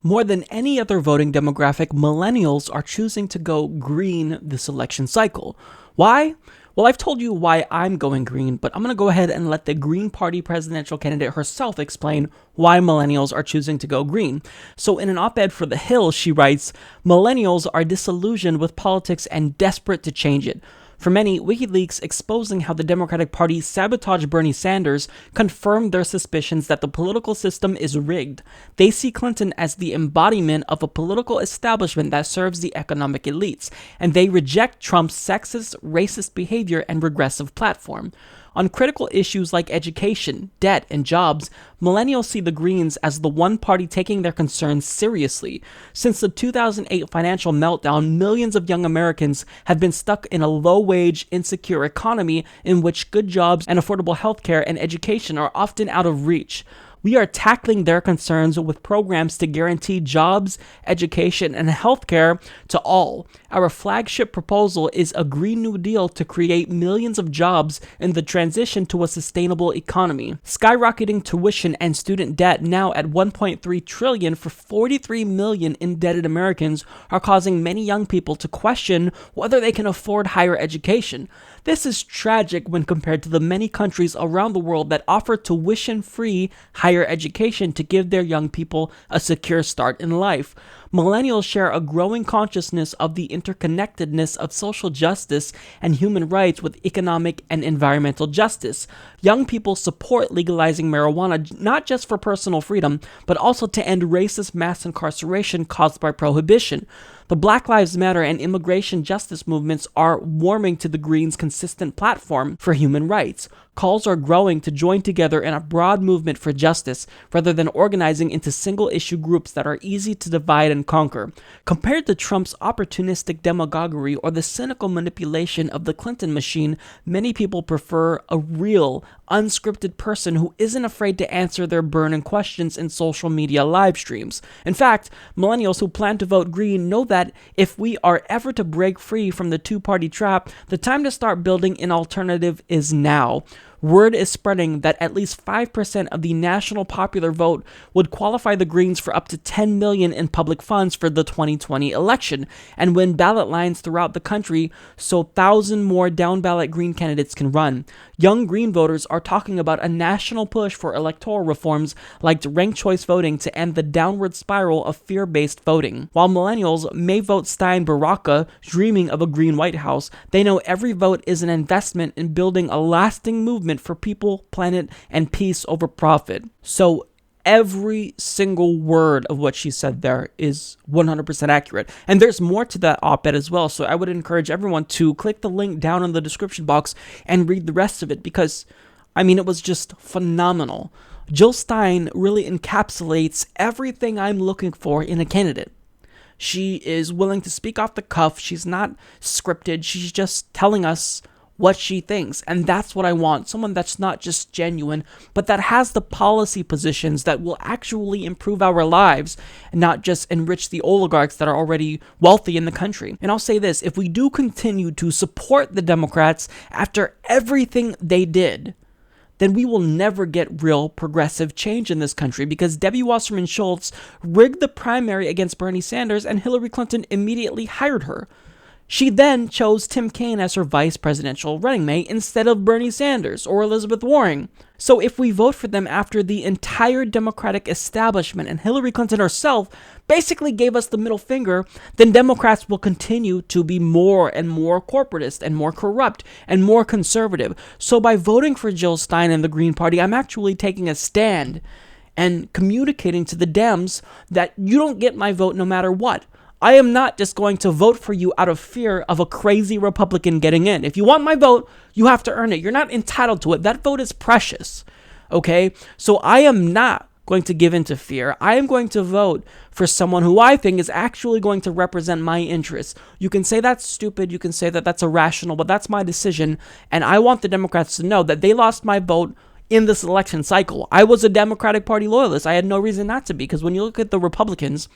More than any other voting demographic, millennials are choosing to go green this election cycle. Why? Well, I've told you why I'm going green, but I'm going to go ahead and let the Green Party presidential candidate herself explain why millennials are choosing to go green. So in an op-ed for The Hill, she writes, "Millennials are disillusioned with politics and desperate to change it. For many, WikiLeaks exposing how the Democratic Party sabotaged Bernie Sanders confirmed their suspicions that the political system is rigged. They see Clinton as the embodiment of a political establishment that serves the economic elites, and they reject Trump's sexist, racist behavior and regressive platform. On critical issues like education, debt, and jobs, millennials see the Greens as the one party taking their concerns seriously. Since the 2008 financial meltdown, millions of young Americans have been stuck in a low-wage, insecure economy in which good jobs and affordable healthcare and education are often out of reach. We are tackling their concerns with programs to guarantee jobs, education, and healthcare to all. Our flagship proposal is a Green New Deal to create millions of jobs in the transition to a sustainable economy. Skyrocketing tuition and student debt, now at $1.3 trillion for 43 million indebted Americans, are causing many young people to question whether they can afford higher education. This is tragic when compared to the many countries around the world that offer tuition-free higher education to give their young people a secure start in life. Millennials share a growing consciousness of the interconnectedness of social justice and human rights with economic and environmental justice. Young people support legalizing marijuana not just for personal freedom, but also to end racist mass incarceration caused by prohibition. The Black Lives Matter and immigration justice movements are warming to the Greens' consistent platform for human rights. Calls are growing to join together in a broad movement for justice, rather than organizing into single-issue groups that are easy to divide and conquer. Compared to Trump's opportunistic demagoguery or the cynical manipulation of the Clinton machine, many people prefer a real, unscripted person who isn't afraid to answer their burning questions in social media live streams. In fact, millennials who plan to vote green know that if we are ever to break free from the two-party trap, the time to start building an alternative is now. Word is spreading that at least 5% of the national popular vote would qualify the Greens for up to $10 million in public funds for the 2020 election and win ballot lines throughout the country so 1,000 more down-ballot Green candidates can run. Young Green voters are talking about a national push for electoral reforms like ranked choice voting to end the downward spiral of fear-based voting. While millennials may vote Stein Baraka, dreaming of a green White House, they know every vote is an investment in building a lasting movement for people, planet, and peace over profit. So every single word of what she said there is 100% accurate. And there's more to that op-ed as well, so I would encourage everyone to click the link down in the description box and read the rest of it because, it was just phenomenal. Jill Stein really encapsulates everything I'm looking for in a candidate. She is willing to speak off the cuff. She's not scripted. She's just telling us what she thinks, and that's what I want. Someone that's not just genuine, but that has the policy positions that will actually improve our lives and not just enrich the oligarchs that are already wealthy in the country. And I'll say this, if we do continue to support the Democrats after everything they did, then we will never get real progressive change in this country because Debbie Wasserman Schultz rigged the primary against Bernie Sanders and Hillary Clinton immediately hired her. She then chose Tim Kaine as her vice presidential running mate instead of Bernie Sanders or Elizabeth Warren. So if we vote for them after the entire Democratic establishment and Hillary Clinton herself basically gave us the middle finger, then Democrats will continue to be more and more corporatist and more corrupt and more conservative. So by voting for Jill Stein and the Green Party, I'm actually taking a stand and communicating to the Dems that you don't get my vote no matter what. I am not just going to vote for you out of fear of a crazy Republican getting in. If you want my vote, you have to earn it. You're not entitled to it. That vote is precious, okay? So I am not going to give in to fear. I am going to vote for someone who I think is actually going to represent my interests. You can say that's stupid. You can say that that's irrational, but that's my decision. And I want the Democrats to know that they lost my vote in this election cycle. I was a Democratic Party loyalist. I had no reason not to be, because when you look at the Republicans,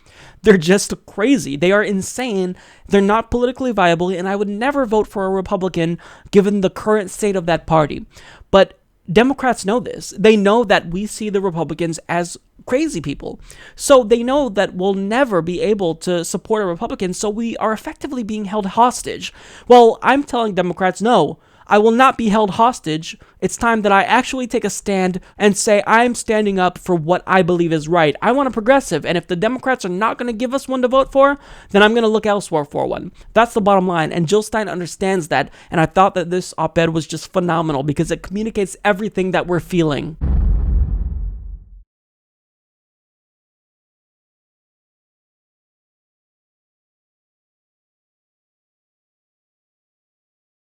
they're just crazy. They are insane. They're not politically viable, and I would never vote for a Republican given the current state of that party. But Democrats know this. They know that we see the Republicans as crazy people. So they know that we'll never be able to support a Republican, so we are effectively being held hostage. Well, I'm telling Democrats, no, I will not be held hostage. It's time that I actually take a stand and say I'm standing up for what I believe is right. I want a progressive, and if the Democrats are not going to give us one to vote for, then I'm going to look elsewhere for one. That's the bottom line, and Jill Stein understands that, and I thought that this op-ed was just phenomenal because it communicates everything that we're feeling.